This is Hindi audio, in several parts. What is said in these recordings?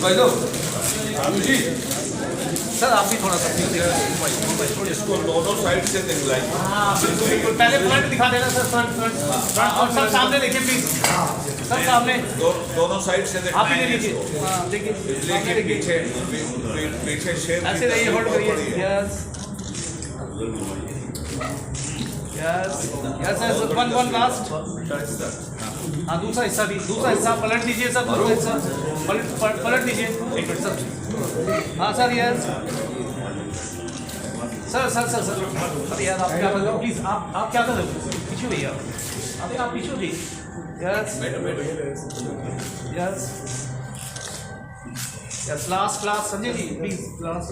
भाई लोग जी सर आप भी थोड़ा सा इसको दोनों साइड से दिखलाई। बिल्कुल पहले फ्रंट दिखा देना सर, फ्रंट और सर सामने देखिए प्लीज, सर सामने दोनों साइड से देखना आप ही है लीजिए। इसको। हाँ देखिए इसलिए कि पीछे पीछे शेर की ऐसे रहिए, होल्ड करिए। पड़ी है। Yes yes yes yes, one last. हाँ दूसरा हिस्सा पलट दीजिए सर, दूसरा हिस्सा पलट दीजिए। एक मिनट सर। हाँ सर यस सर अरे यार आप क्या कर रहे हो, प्लीज आप क्या कर रहे हो, पीछे भैया, अरे आप पीछे भी। Yes yes yes, last Sanjay ji please last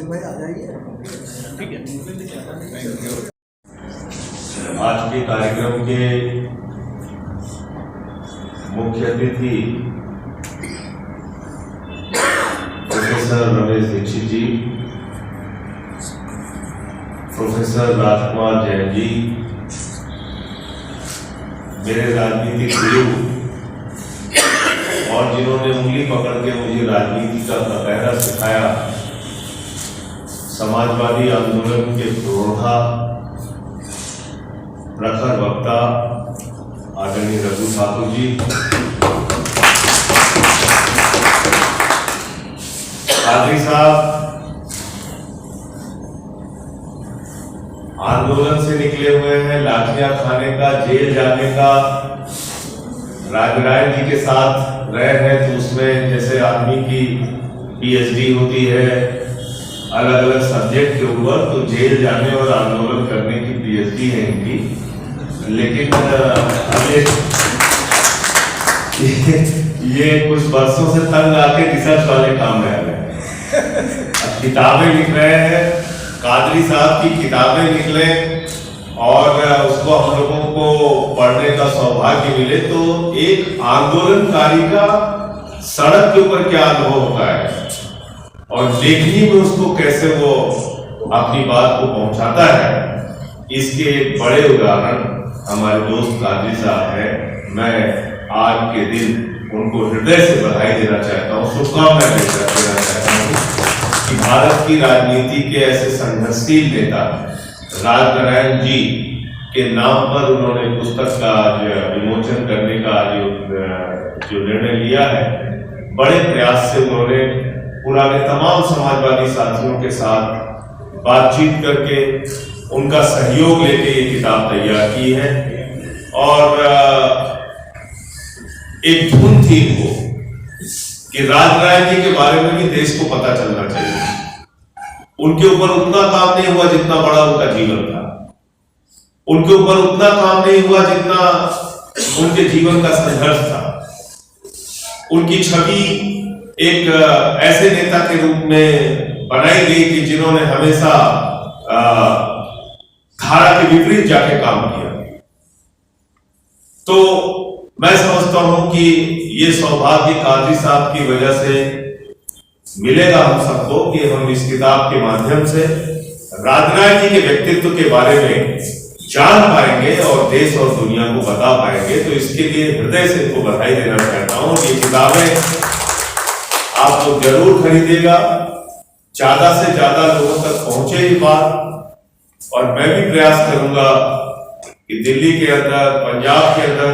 भाई आ जाइए। ठीक है। आज के कार्यक्रम के मुख्य अतिथि प्रोफेसर रमेश दीक्षित जी, प्रोफेसर राजकुमार जैन जी, मेरे राजनीतिक गुरु और जिन्होंने उंगली पकड़ के मुझे राजनीति का पहरा सिखाया, समाजवादी आंदोलन के प्रोढ़ा प्रखर वक्ता आदरणीय रघु ठाकुर जी, कादरी साहब, आंदोलन से निकले हुए हैं, लाठियां खाने का, जेल जाने का, राजनारायण जी के साथ रहे हैं तो उसमें जैसे आदमी की पीएचडी होती है अलग अलग सब्जेक्ट के ऊपर, तो जेल जाने और आंदोलन करने की पीएचडी है इनकी। लेकिन ये कुछ वर्षों से तंग आके रिसर्च वाले काम में आ गए। अब किताबें लिख रहे हैं, कादरी साहब की किताबें निकले और उसको हम लोगों को पढ़ने का सौभाग्य मिले, तो एक आंदोलनकारी का सड़क के ऊपर क्या अनुभव होता है और लेखनी में उसको कैसे वो अपनी बात को पहुंचाता है, इसके एक बड़े उदाहरण हमारे दोस्त कादरी साहब हैं। मैं आज के दिन उनको हृदय से बधाई देना चाहता हूँ, शुभकामनाएं देना चाहता हूँ कि भारत की राजनीति के ऐसे संघर्षशील नेता राजनारायण जी के नाम पर उन्होंने पुस्तक का विमोचन करने का जो निर्णय लिया है, बड़े प्रयास से उन्होंने पुराने तमाम समाजवादी साथियों के साथ बातचीत करके उनका सहयोग लेके ये किताब तैयार की है। और एक धुन थी इनको कि राजनारायण जी के बारे में भी देश को पता चलना चाहिए। उनके ऊपर उतना काम नहीं हुआ जितना बड़ा उनका जीवन था, उनके ऊपर उतना काम नहीं हुआ जितना उनके जीवन का संघर्ष था। उनकी छवि एक ऐसे नेता के रूप में बनाई गई कि जिन्होंने हमेशा धारा के विपरीत जाके काम किया। तो मैं समझता हूं कि ये सौभाग्य कादरी साहब की वजह से मिलेगा हम सबको कि हम इस किताब के माध्यम से राजनारायण जी के व्यक्तित्व के बारे में जान पाएंगे और देश और दुनिया को बता पाएंगे। तो इसके लिए हृदय से इनको बधाई देना चाहता हूं। ये किताबें आप लोग जरूर खरीदेगा, ज्यादा से ज्यादा लोगों तक पहुंचे ये बात। और मैं भी प्रयास करूंगा कि दिल्ली के अंदर, पंजाब के अंदर,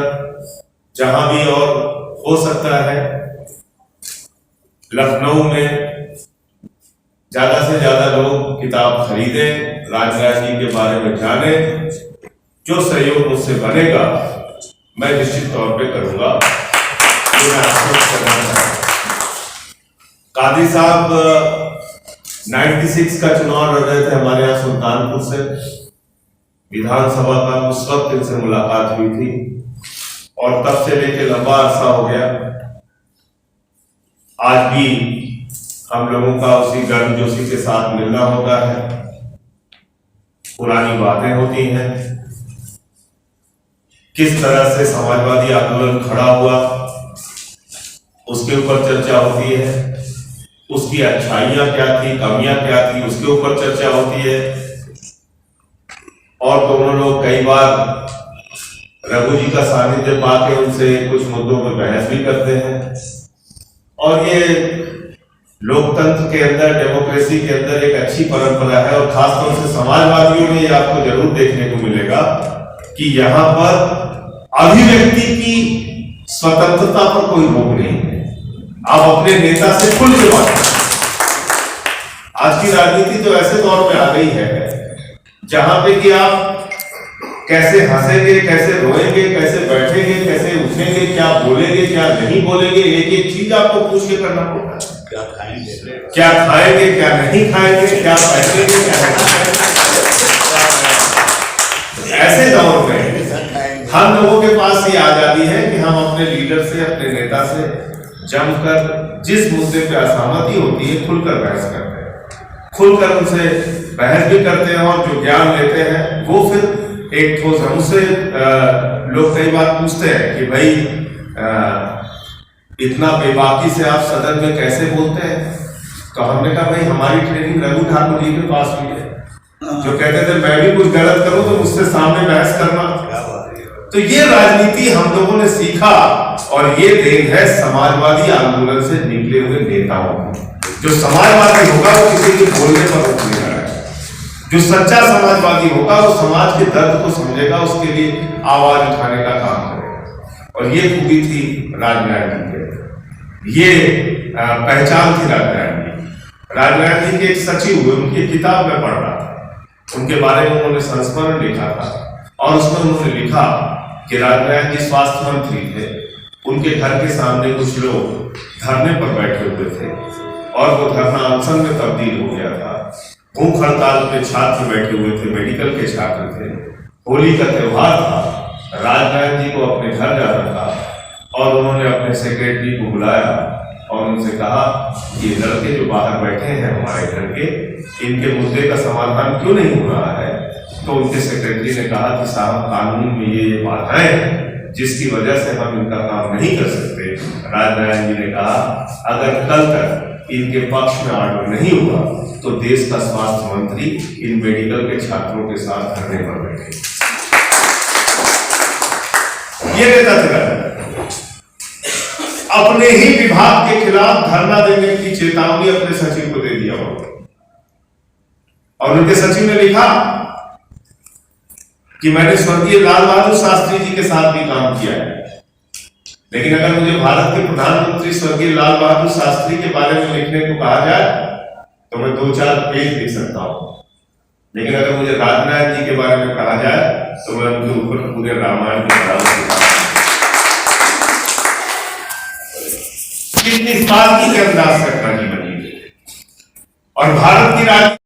जहां भी और हो सकता है, लखनऊ में ज्यादा से ज्यादा लोग किताब खरीदें, राजनारायण जी के बारे में जाने। जो सहयोग मुझसे बनेगा मैं निश्चित तौर पे करूंगा, ये मैं आश्वस्त करना चाहता हूं। कादरी साहब 96 का चुनाव लड़ रहे थे हमारे यहाँ सुल्तानपुर से, विधानसभा का। उस वक्त इनसे मुलाकात हुई थी और तब से लेके लंबा अरसा हो गया। आज भी हम लोगों का उसी गर्मजोशी के साथ मिलना होता है, पुरानी बातें होती हैं, किस तरह से समाजवादी आंदोलन खड़ा हुआ उसके ऊपर चर्चा होती है, उसकी अच्छाइयां क्या थी, कमियां क्या थी, उसके ऊपर चर्चा होती है। और दोनों लोग कई बार रघु जी का सानिध्य पाके उनसे कुछ मुद्दों पर बहस भी करते हैं। और ये लोकतंत्र के अंदर, डेमोक्रेसी के अंदर एक अच्छी परंपरा है। और खासतौर से समाजवादियों में ये आपको जरूर देखने को मिलेगा कि यहाँ पर अभिव्यक्ति की स्वतंत्रता पर कोई रोक नहीं है। आप अपने नेता से खुल के बात करें। आज की राजनीति तो ऐसे दौर में आ गई है जहां पे कि आप कैसे हंसेंगे, कैसे रोएंगे, कैसे बैठेंगे, कैसे उठेंगे, क्या बोलेंगे, क्या नहीं बोलेंगे, एक एक चीज आपको पूछ के करना पड़ता है। क्या खाएंगे, क्या नहीं खाएंगे, क्या पहनेंगे, क्या नहीं पहनेंगे। ऐसे दौर में हम लोगों के पास ये आजादी है कि हम अपने लीडर से, अपने नेता से जमकर जिस मुद्दे पे असहमति होती है खुलकर बहस करते हैं, खुलकर उनसे बहस भी करते हैं। और जो ज्ञान लेते हैं वो फिर एक ठोस हमसे लोग कई बार पूछते हैं कि भाई इतना बेबाकी से आप सदन में कैसे बोलते हैं। तो हमने कहा भाई हमारी ट्रेनिंग रघु ठाकुर जी के पास हुई है, जो कहते थे मैं भी कुछ गलत करूं तो मुझसे सामने बहस करना। तो ये राजनीति हम लोगों ने सीखा और ये देन है समाजवादी आंदोलन से निकले हुए नेताओं की। जो समाजवादी होगा वो किसी के बोलने पर रोक नहीं रहा है। जो सच्चा समाजवादी होगा वो समाज के दर्द को समझेगा, उसके लिए आवाज उठाने का काम करेगा। और ये खूबी थी राजनारायण जी के, ये पहचान थी राजनारायण जी। राजनारायण जी के एक सचिव हुए, उनकी किताब में पढ़ रहा था, उनके बारे में उन्होंने संस्मरण लिखा था और उसमें उन्होंने लिखा कि राजनारायण जी स्वास्थ्य मंत्री थे। उनके घर के सामने कुछ लोग धरने पर बैठे हुए थे और वो धरना अनशन में तब्दील हो गया था। भूख हड़ताल पे छात्र बैठे हुए थे, मेडिकल के छात्र थे। होली का त्योहार था, राजनारायण जी को अपने घर जाना था और उन्होंने अपने सेक्रेटरी को बुलाया और उनसे कहा ये लड़के जो बाहर बैठे हैं हमारे घर के, इनके मुद्दे का समाधान क्यों नहीं हो रहा है। तो उनके सेक्रेटरी ने कहा कि साहब कानून में ये बाधाएं हैं जिसकी वजह से हम इनका काम नहीं कर सकते। राजनारायण जी ने कहा अगर कल तक इनके पक्ष में ऑर्डर नहीं हुआ तो देश का स्वास्थ्य मंत्री इन मेडिकल के छात्रों के साथ धरने पर बैठे। ये नेता थे, अपने ही विभाग के खिलाफ धरना देने की चेतावनी अपने सचिव को दे दिया और उनके सचिव ने लिखा कि मैंने स्वर्गीय लाल बहादुर शास्त्री जी के साथ भी काम किया है, लेकिन अगर मुझे भारत के प्रधानमंत्री स्वर्गीय लाल बहादुर शास्त्री के बारे में लिखने को कहा जाए तो मैं 2-4 पेज लिख सकता हूं, लेकिन अगर मुझे राजनारायण जी के बारे में कहा जाए तो मैं उनके ऊपर पूरे रामायण के कितनी सादगी के अंदाज से घटना जी बनी और भारत की राजनीति